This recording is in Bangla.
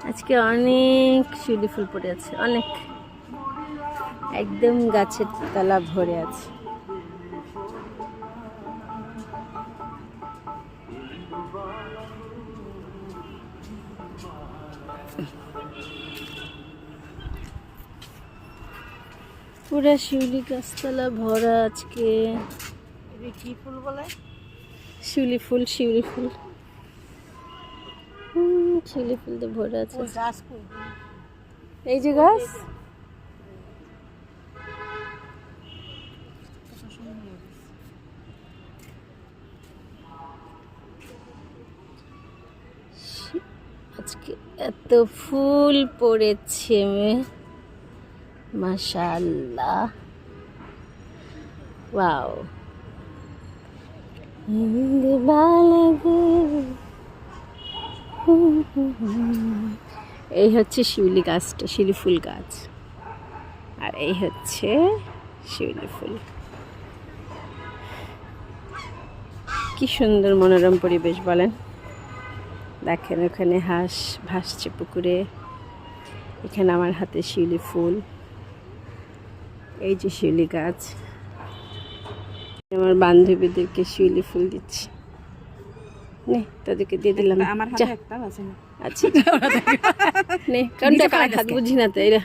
আজকে অনেক শিউলি ফুল পড়ে আছে, অনেক, একদম গাছের তলা ভরে আছে। পুরা শিউলি গাছতলা ভরা আজকে। কি ফুল বলে? শিউলি ফুল, শিউলি ফুল। শিউলি ফুল তো ভরা আছে। এই যে গাছ, আজকে এত ফুল পড়েছে, মাশাআল্লাহ, ওয়াও। এই হচ্ছে শিউলি গাছটা, শিউলি ফুল গাছ, আর এই হচ্ছে শিউলি ফুল। কি সুন্দর মনোরম পরিবেশ বলেন। দেখেন ওখানে হাঁস ভাসছে পুকুরে, এখানে আমার হাতে শিউলি ফুল, এই যে শিউলি গাছ। আমার বান্ধবীদেরকে শিউলি ফুল দিচ্ছি, নে তাদেরকে দিয়ে দিলাম। আমার হাতে একটা আছে না। আচ্ছা নে, কোনটা কার হাত বুঝি না তো এরা।